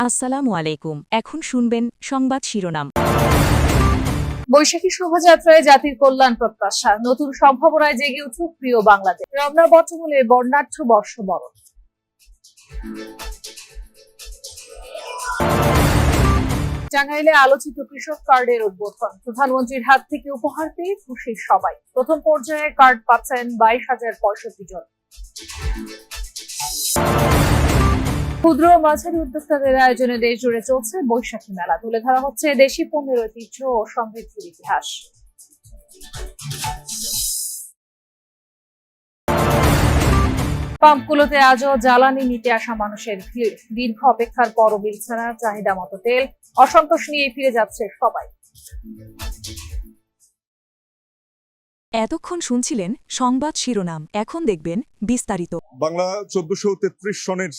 আসসালামু আলাইকুম। এখন শুনবেন সংবাদ শিরোনাম। বৈশাখী শোভাযাত্রায় জাতির কল্যাণ প্রত্যাশা, নতুন সম্ভাবনায় জেগে উঠুক প্রিয় বাংলাদেশ। রমনার বটমূলে বর্ণাঢ্য বর্ষবরণ। টাঙ্গাইলে আলোচিত কৃষক কার্ডের উদ্বোধন, প্রধানমন্ত্রীর হাত থেকে উপহার পেয়ে খুশি সবাই। প্রথম পর্যায়ে কার্ড পাচ্ছেন 22,065 জন। ক্ষুদ্র ও মাঝারি উদ্যোক্তাদের আয়োজনে দেশ জুড়ে চলছে বৈশাখী মেলা। তুলে ধরা হচ্ছে দেশি পণ্যের ঐতিহ্য ও সমৃদ্ধির ইতিহাস। পাম্পগুলোতে আজও জ্বালানি নিতে আসা মানুষের ভিড়। দীর্ঘ অপেক্ষার পরও মিলছে না চাহিদা মতো তেল। অসন্তোষ নিয়ে ফিরে যাচ্ছে সবাই। এতক্ষণ শুনছিলেন সংবাদ শিরোনাম, এখন দেখবেন বিস্তারিত। বাংলা 1433 সনের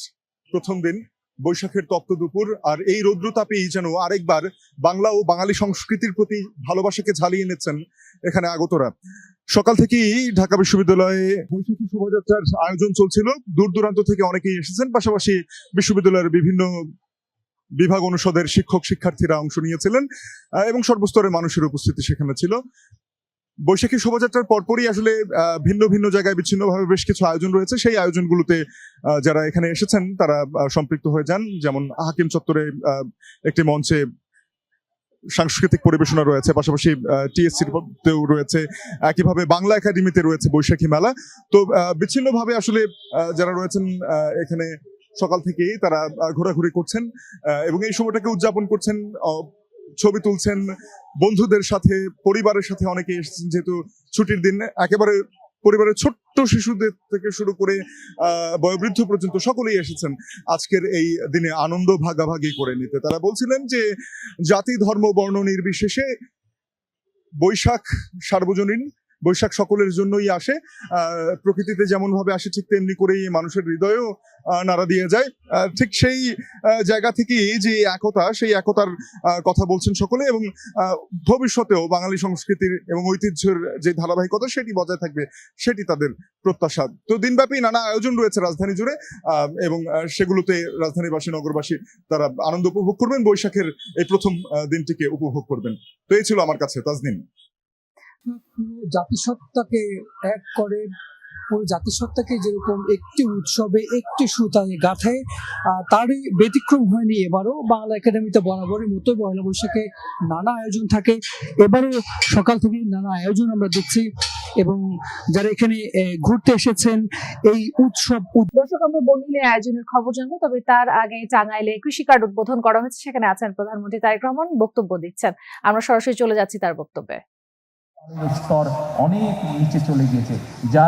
প্রথম দিন, বৈশাখের তপ্ত দুপুর, আর এই রৌদ্রতাপেই যেন আরেকবার বাংলা ও বাঙালি সংস্কৃতির প্রতি ভালোবাসাকে ঝালিয়ে নিচ্ছেন এখানে আগতরা। সকাল থেকেই ঢাকা বিশ্ববিদ্যালয়ে বৈশাখী শোভাযাত্রার আয়োজন চলছিল। দূর দূরান্ত থেকে অনেকেই এসেছেন, পাশাপাশি বিশ্ববিদ্যালয়ের বিভিন্ন বিভাগ অনুষদের শিক্ষক শিক্ষার্থীরা অংশ নিয়েছিলেন এবং সর্বস্তরের মানুষের উপস্থিতি সেখানে ছিল। বৈশাখী শোভাযাত্রার পরপরই আসলে ভিন্ন ভিন্ন জায়গায় বিচ্ছিন্নভাবে বেশ কিছু আয়োজন রয়েছে। সেই আয়োজনগুলোতে যারা এখানে এসেছেন তারা সম্পৃক্ত হয়ে যান। যেমন হাকিম চত্বরে একটি মঞ্চে সাংস্কৃতিক পরিবেশনা রয়েছে, পাশাপাশি টিএসসিতেও রয়েছে, একইভাবে বাংলা একাডেমিতে রয়েছে বৈশাখী মেলা। তো বিচ্ছিন্নভাবে আসলে যারা রয়েছেন এখানে সকাল থেকেই তারা ঘোরাঘুরি করছেন এবং এই সময়টাকে উদযাপন করছেন, ছবি তুলছেন বন্ধুদের সাথে, পরিবারের সাথে। অনেকে এসেছেন যেহেতু ছুটির দিন, একেবারে পরিবারের ছোট্ট শিশুদের থেকে শুরু করে বয়োবৃদ্ধ পর্যন্ত সকলেই এসেছেন আজকের এই দিনে আনন্দ ভাগাভাগি করে নিতে। তারা বলছিলেন যে জাতি ধর্ম বর্ণ নির্বিশেষে বৈশাখ সার্বজনীন, বৈশাখ সকলের জন্যই আসে। প্রকৃতিতে যেমন ভাবে আসে ঠিক তেমনি করেই মানুষের হৃদয়েও নাড়া দিয়ে যায়। ঠিক সেই জায়গা থেকেই যে একতা, সেই একতার কথা বলছেন সকলে এবং ভবিষ্যতেও বাঙালি সংস্কৃতির এবং ঐতিহ্যের যে ধারাবাহিকতা সেটি বজায় থাকবে, সেটি তাদের প্রত্যাশা। তো দিনব্যাপী নানা আয়োজন রয়েছে রাজধানী জুড়ে এবং সেগুলোতে রাজধানীবাসী, নগরবাসী তারা আনন্দ উপভোগ করবেন, বৈশাখের এই প্রথম দিনটিকে উপভোগ করবেন। তো এই ছিল আমার কাছে তাজনিন। জাতিসত্তাকে এক করে, পুরো জাতিসত্তাকে যেরকম একটি উৎসবে একটি সুতায় গাঁথে, তারই ব্যতিক্রম হয়নি এবারও। বাংলা একাডেমিতে বরাবরের মতো পয়লা বৈশাখে নানা আয়োজন থাকে। এবারও সকাল থেকে নানা আয়োজন আমরা দেখছি এবং যারা এখানে ঘুরতে এসেছেন এই উৎসব। দর্শক, আমরা বর্ণিলে আয়োজনের খবর জানবো, তবে তার আগে টাঙ্গাইলে কৃষি কার্ড উদ্বোধন করা হয়েছে। সেখানে আছেন প্রধানমন্ত্রী তারেক রহমান, বক্তব্য দিচ্ছেন। আমরা সরাসরি চলে যাচ্ছি তার বক্তব্যে। স্তর অনেক নিচে চলে গিয়েছে, যা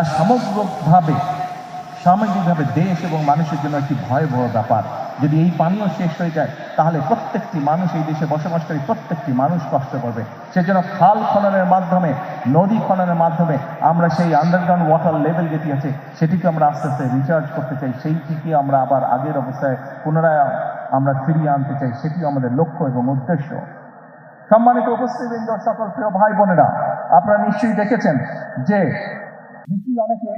সামগ্রিকভাবে দেশ এবং মানুষের জন্য একটি ভয়াবহ ব্যাপার। যদি এই পানীয় শেষ হয়ে যায় তাহলে প্রত্যেকটি মানুষ, এই দেশে বসবাসকারী প্রত্যেকটি মানুষ কষ্ট করবে। সেজন্য খাল খননের মাধ্যমে, নদী খননের মাধ্যমে আমরা সেই আন্ডারগ্রাউন্ড ওয়াটার লেভেল যেটি আছে সেটিকে আমরা আস্তে আস্তে রিচার্জ করতে চাই, সেইটিকে আমরা আবার আগের অবস্থায় পুনরায় আমরা ফিরিয়ে আনতে চাই। সেটি আমাদের লক্ষ্য এবং উদ্দেশ্য। সম্মানিত উপস্থিতবৃন্দ, সকল প্রিয় ভাই বোনেরা, আপনারা নিশ্চয়ই দেখেছেন যে অনেকে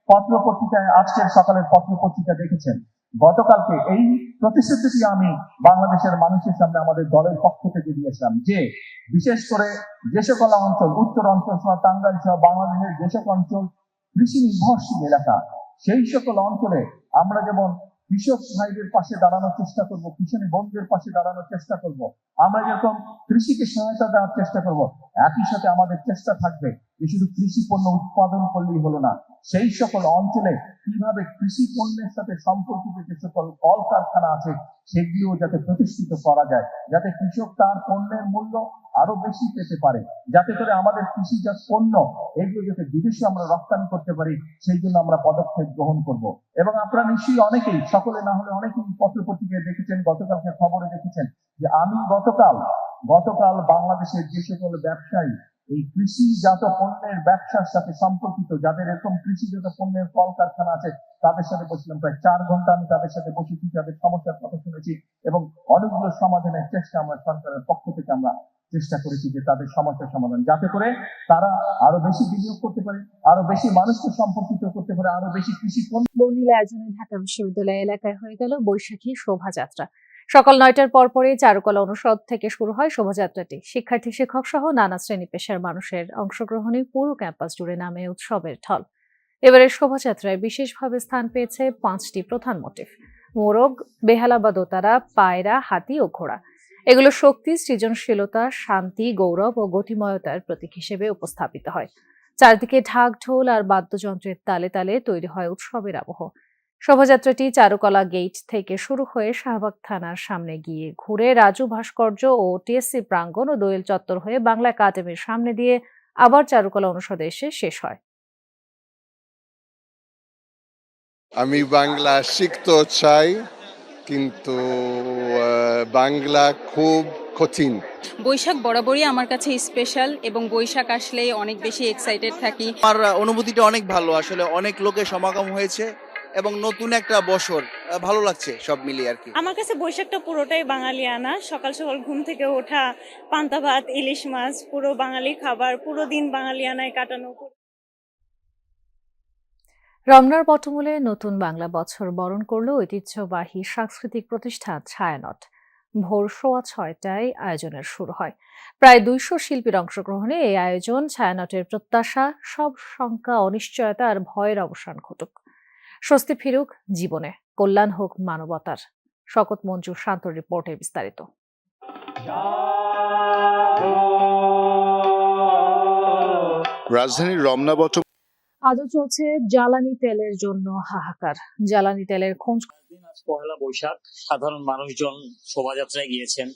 পত্র পত্রিকায়, আজকের সকালের পত্র পত্রিকা দেখেছেন। গতকালকে এই প্রতিশ্রুতিটি আমি বাংলাদেশের মানুষের সামনে আমাদের দলের পক্ষ থেকে দিয়েছিলাম যে বিশেষ করে যে সকল অঞ্চল, উত্তর অঞ্চল সহ টাঙ্গাইল সহ বাংলাদেশের যে সকল অঞ্চল কৃষি নির্ভরশীল এলাকা, সেই সকল অঞ্চলে আমরা যেমন কৃষক ভাইদের পাশে দাঁড়ানোর চেষ্টা করব, কৃষক বন্ধুদের পাশে দাঁড়ানোর চেষ্টা করব, আমরা যেরকম কৃষিকে সহায়তা দেওয়ার চেষ্টা করব, একই সাথে আমাদের চেষ্টা থাকবে যে শুধু কৃষি পণ্য উৎপাদন করলেই হলো না, সেই সকল অঞ্চলে কিভাবে কৃষি পণ্যের সাথে সম্পর্কিত যে সকল কলকারখানা আছে সেগুলো যাতে প্রতিষ্ঠিত করা যায়, যাতে কৃষক তার পণ্যের মূল্য আরো বেশি পেতে পারে, যাতে করে আমাদের কৃষিজাত পণ্য এগুলো যাতে বিদেশে আমরা রপ্তানি করতে পারি, সেই জন্য আমরা পদক্ষেপ গ্রহণ করব। এবং আপনারা নিশ্চয়ই অনেকেই, সকলে না হলে অনেকেই পত্র পত্রিকায় দেখেছেন, গতকালকে খবরে দেখেছেন যে আমি গতকাল বাংলাদেশের যে সকল ব্যবসায়ী এই কৃষিজাত পণ্যের ব্যবসার সাথে সম্পর্কিত, যাদের এরকম কৃষিজাত পণ্যের কলকারখানা আছে, তাদের সাথে বসলাম। প্রায় 4 ঘন্টা আমি তাদের সাথে বসেছি, তাদের সমস্যার কথা শুনেছি এবং অনেকগুলো সমাধানের চেষ্টা আমরা সরকারের পক্ষ থেকে আমরা চেষ্টা করেছি যে তাদের সমস্যার সমাধান, যাতে করে তারা আরো বেশি বিনিয়োগ করতে পারে, আরো বেশি মানুষকে সম্পর্কিত করতে পারে, আরো বেশি কৃষি পণ্য। বর্ণিলে আয়োজনে ঢাকা বিশ্ববিদ্যালয় এলাকায় হয়ে গেল বৈশাখী শোভাযাত্রা। সকাল 9টার পরপরই চারুকলা অনুষদ থেকে শুরু হয় শোভাযাত্রাটি। শিক্ষার্থী, শিক্ষক সহ নানা শ্রেণী পেশার মানুষের অংশগ্রহণে পুরো ক্যাম্পাস জুড়ে নামে উৎসবের ঢল। এবারের শোভাযাত্রায় বিশেষভাবে স্থান পেয়েছে 5টি প্রধান মোটিভ: মোরগ, বেহালা বা দোতারা, পায়রা, হাতি ও ঘোড়া। এগুলো শক্তি, সৃজনশীলতা, শান্তি, গৌরব ও গতিময়তার প্রতীক হিসেবে উপস্থাপিত হয়। চারদিকে ঢাক, ঢোল আর বাদ্যযন্ত্রের তালে তালে তৈরি হয় উৎসবের আবহ। শোভাযাত্রাটি চারুকলা গেট থেকে শুরু হয়ে শাহবাগ থানার সামনে গিয়ে ঘুরে রাজু ভাস্কর্য ও টিএসসি প্রাঙ্গণ ও দোয়েল চত্বর হয়ে বাংলা একাডেমির সামনে দিয়ে আবার চারুকলা অনুষদে এসে শেষ হয়। আমি বাংলা শিখতে চাই, কিন্তু বাংলা খুব কঠিন। বৈশাখ বরাবরই আমার কাছে স্পেশাল এবং বৈশাখ আসলেই অনেক বেশি এক্সাইটেড থাকি। আমার অনুভূতিটা অনেক ভালো, আসলে অনেক লোকের সমাগম হয়েছে এবং নতুন একটা বছর, ভালো লাগছে সব মিলিয়ে আর কি। আমার কাছে বৈশাখটা পুরোটাই বাঙালিয়ানা। সকাল সকাল ঘুম থেকে ওঠা, পান্তা ভাত, ইলিশ মাছ, পুরো বাঙালি খাবার, পুরো দিন বাঙালিয়ানায় কাটানো। রমনার বটমূলে নতুন বাংলা বছর বরণ করল ঐতিহ্যবাহী সাংস্কৃতিক প্রতিষ্ঠান ছায়ানট। ভোর 6:15টায় আয়োজনের শুরু হয়। প্রায় 200 শিল্পীর অংশগ্রহণে এই আয়োজন ছায়ানটের প্রত্যাশা, সব শঙ্কা, অনিশ্চয়তা আর ভয়ের অবসান ঘটুক। স্বস্তি ফিরুক জীবনে, কল্যাণ হোক মানবতার। শকত মঞ্জুর শান্তর রিপোর্টে বিস্তারিত। রাজধানীর রমনা বটম আজও চলছে জ্বালানি তেলের জন্য হাহাকার। জ্বালানি তেলের খোঁজ পহেলা বৈশাখ সাধারণ মানুষজন শোভাযাত্রায় গিয়েছেন,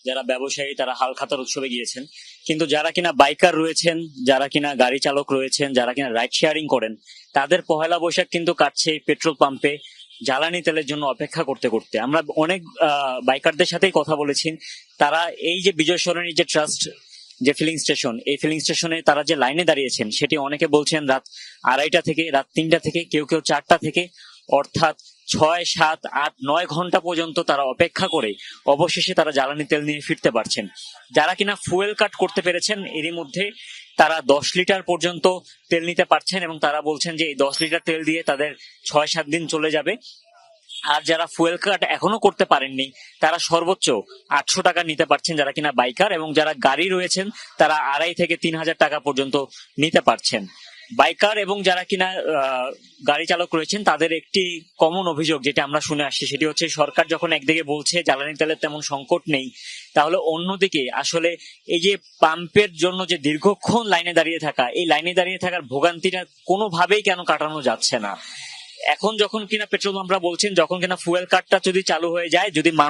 যারা ব্যবসায়ী তারা হালখাতার উৎসবে গিয়েছেন, কিন্তু যারা কিনা বাইকার রয়েছেন, যারা কিনা গাড়ি চালক রয়েছেন, যারা কিনা রাইড শেয়ারিং করেন, তাদের পহেলা বৈশাখ কিন্তু কাটছে পেট্রোল পাম্পে জ্বালানি তেলের জন্য অপেক্ষা করতে করতে। আমরা অনেক বাইকারদের সাথেই কথা বলেছি, তারা এই যে বিজয় সরণি যে ট্রাস্ট যে ফিলিং স্টেশন, এই ফিলিং স্টেশনে তারা যে লাইনে দাঁড়িয়েছেন, সেটি অনেকে বলছেন রাত 2:30 থেকে, রাত 3টা থেকে, কেউ কেউ 4টা থেকে, অর্থাৎ 6, 7, 8, 9 ঘন্টা পর্যন্ত তারা অপেক্ষা করে অবশেষে তারা জ্বালানি তেল নিয়ে ফিরতে পারছেন। যারা কিনা ফুয়েল কাট করতে পেরেছেন, এরই মধ্যে তারা 10 লিটার পর্যন্ত তেল নিতে পারছেন এবং তারা বলছেন যে এই 10 লিটার তেল দিয়ে তাদের 6-7 দিন চলে যাবে। আর যারা ফুয়েল কাট এখনো করতে পারেননি, তারা সর্বোচ্চ 800 টাকা নিতে পারছেন যারা কিনা বাইকার, এবং যারা গাড়ি রয়েছেন তারা 2,500 থেকে 3,000 টাকা পর্যন্ত নিতে পারছেন। বাইকার এবং যারা কিনা গাড়ি চালক রয়েছেন তাদের একটি কমন অভিযোগ যেটা আমরা শুনে আসছি, সেটি হচ্ছে সরকার যখন একদিকে বলছে জ্বালানি তেলের তেমন সংকট নেই, তাহলে অন্যদিকে আসলে এই যে পাম্পের জন্য যে দীর্ঘক্ষণ লাইনে দাঁড়িয়ে থাকা, এই লাইনে দাঁড়িয়ে থাকার ভোগান্তিটা কোনোভাবেই কেন কাটানো যাচ্ছে না। এখন যখন কিনা পেট্রোল পাম্পরা বলছেন যখন কিনা ফুয়েল কাটটা যদি চালু হয়ে যায়, যদি